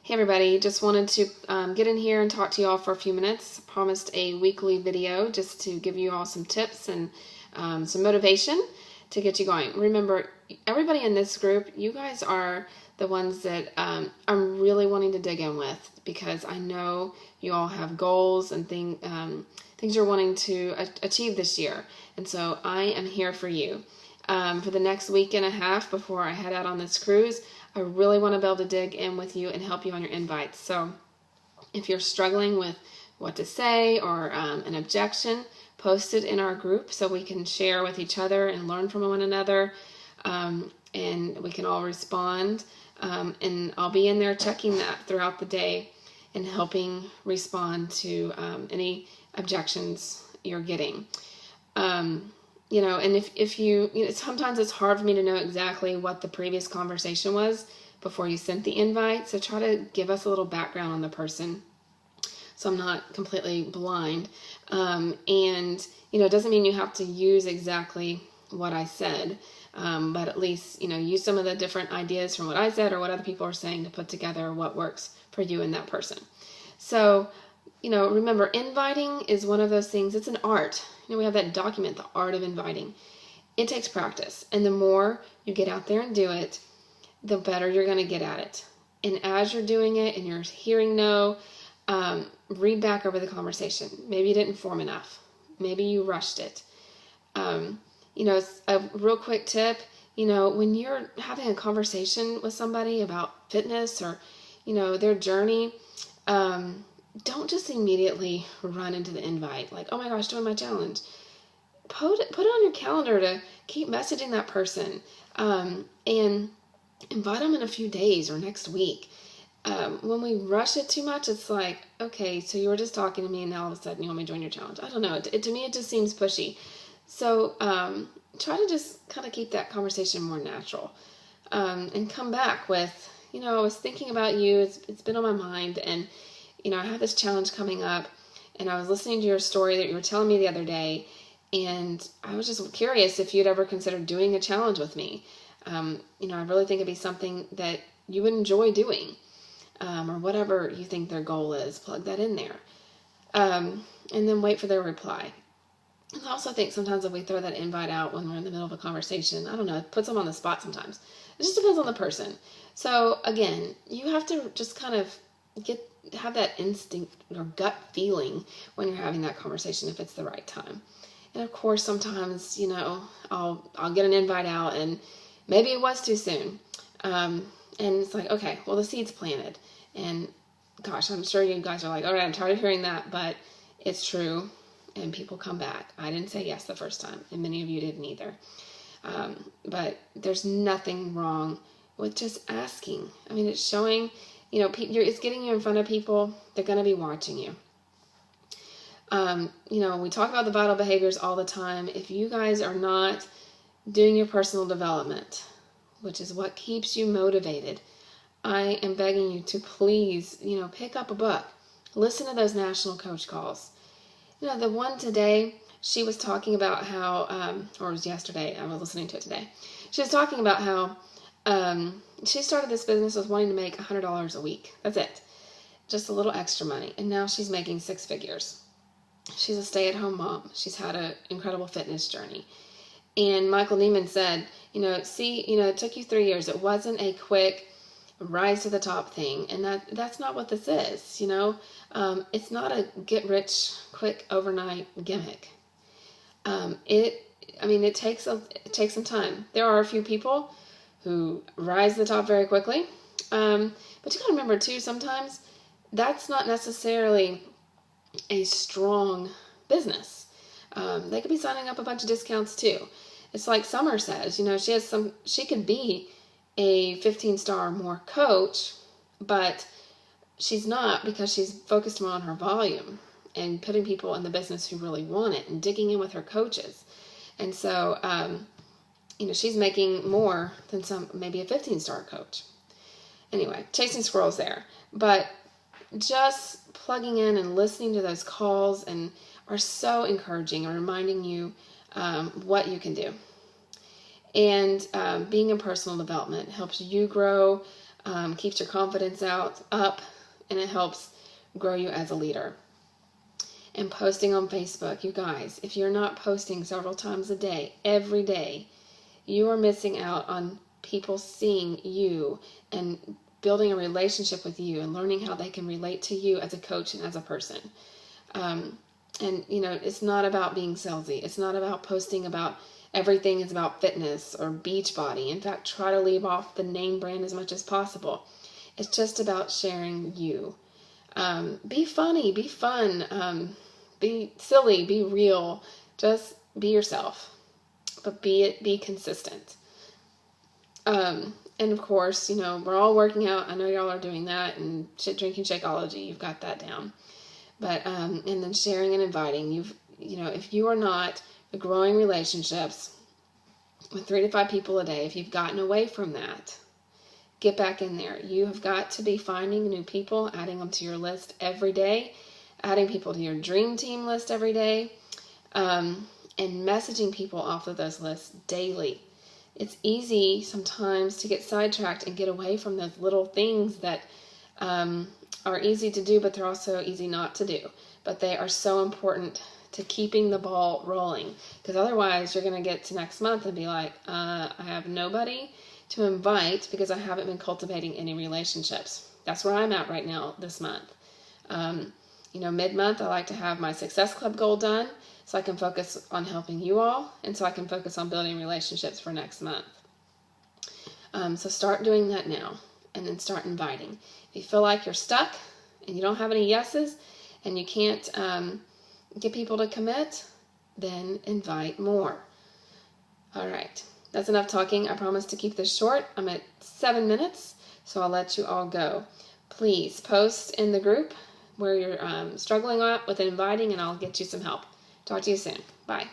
Hey everybody, just wanted to get in here and talk to you all for a few minutes. I promised a weekly video just to give you all some tips and some motivation to get you going. Remember, everybody in this group, you guys are the ones that I'm really wanting to dig in with, because I know you all have goals and things you're wanting to achieve this year. And so I am here for you. For the next week and a half before I head out on this cruise, I really want to be able to dig in with you and help you on your invites. So if you're struggling with what to say or an objection, post it in our group so we can share with each other and learn from one another, and we can all respond. And I'll be in there checking that throughout the day and helping respond to any objections you're getting. And if you sometimes it's hard for me to know exactly what the previous conversation was before you sent the invite. So try to give us a little background on the person, so I'm not completely blind. And it doesn't mean you have to use exactly what I said, but at least, use some of the different ideas from what I said or what other people are saying to put together what works for you and that person. So, remember, inviting is one of those things. It's an art. We have that document, The Art of Inviting. It takes practice. And the more you get out there and do it, the better you're going to get at it. And as you're doing it and you're hearing no, read back over the conversation. Maybe you didn't form enough. Maybe you rushed it. A real quick tip, when you're having a conversation with somebody about fitness or, their journey, don't just immediately run into the invite like, oh my gosh, doing my challenge. Put it on your calendar to keep messaging that person, and invite them in a few days or next week. When we rush it too much, it's like, okay, so you were just talking to me and now all of a sudden you want me to join your challenge. I don't know. To me, it just seems pushy. So try to just kind of keep that conversation more natural, and come back with, I was thinking about you. It's been on my mind, and I have this challenge coming up, and I was listening to your story that you were telling me the other day, and I was just curious if you'd ever considered doing a challenge with me. I really think it'd be something that you would enjoy doing, or whatever you think their goal is. Plug that in there, and then wait for their reply. And I also think sometimes if we throw that invite out when we're in the middle of a conversation, I don't know, it puts them on the spot sometimes. It just depends on the person. So again, you have to just kind of have that instinct or gut feeling when you're having that conversation, if it's the right time. And of course, sometimes, I'll get an invite out and maybe it was too soon. And it's like, okay, well, the seed's planted. And gosh, I'm sure you guys are like, all right, I'm tired of hearing that, but it's true. And people come back. I didn't say yes the first time, and many of you didn't either. But there's nothing wrong with just asking. I mean, it's showing, it's getting you in front of people. They're going to be watching you. We talk about the vital behaviors all the time. If you guys are not doing your personal development, which is what keeps you motivated, I am begging you to please, pick up a book. Listen to those national coach calls. The one today, she was talking about how, or it was yesterday, I was listening to it today. She was talking about how she started this business with wanting to make $100 a week. That's it. Just a little extra money. And now she's making 6 figures. She's a stay-at-home mom. She's had an incredible fitness journey. And Michael Neiman said, it took you 3 years. It wasn't a quick rise to the top thing. And that's not what this is, It's not a get-rich-quick overnight gimmick. It takes some time. There are a few people who rise to the top very quickly. But you gotta remember too, sometimes that's not necessarily a strong business. They could be signing up a bunch of discounts too. It's like Summer says, she could be a 15-star or more coach, but she's not, because she's focused more on her volume and putting people in the business who really want it and digging in with her coaches. And so, she's making more than maybe a 15-star coach. Anyway, chasing squirrels there. But just plugging in and listening to those calls are so encouraging and reminding you what you can do. And being in personal development helps you grow, keeps your confidence up, and it helps grow you as a leader. And posting on Facebook, you guys, if you're not posting several times a day, every day, you are missing out on people seeing you and building a relationship with you and learning how they can relate to you as a coach and as a person. And, it's not about being salesy. It's not about posting about everything is about fitness or Beachbody. In fact, try to leave off the name brand as much as possible. It's just about sharing you. Be funny, be fun, be silly, be real. Just be yourself, but be consistent. And of course, we're all working out. I know y'all are doing that, and drinking Shakeology, you've got that down. But, and then sharing and inviting, if you are not growing relationships with 3 to 5 people a day, if you've gotten away from that, get back in there. You have got to be finding new people, adding them to your list every day, adding people to your dream team list every day, and messaging people off of those lists daily. It's easy sometimes to get sidetracked and get away from those little things that are easy to do, but they're also easy not to do. But they are so important to keeping the ball rolling, because otherwise you're going to get to next month and be like, I have nobody to invite because I haven't been cultivating any relationships. That's where I'm at right now this month. Mid-month I like to have my Success Club goal done so I can focus on helping you all, and so I can focus on building relationships for next month. So start doing that now, and then start inviting. If you feel like you're stuck and you don't have any yeses and you can't get people to commit, then invite more. All right. That's enough talking. I promise to keep this short. I'm at 7 minutes, so I'll let you all go. Please post in the group where you're struggling with inviting, and I'll get you some help. Talk to you soon. Bye.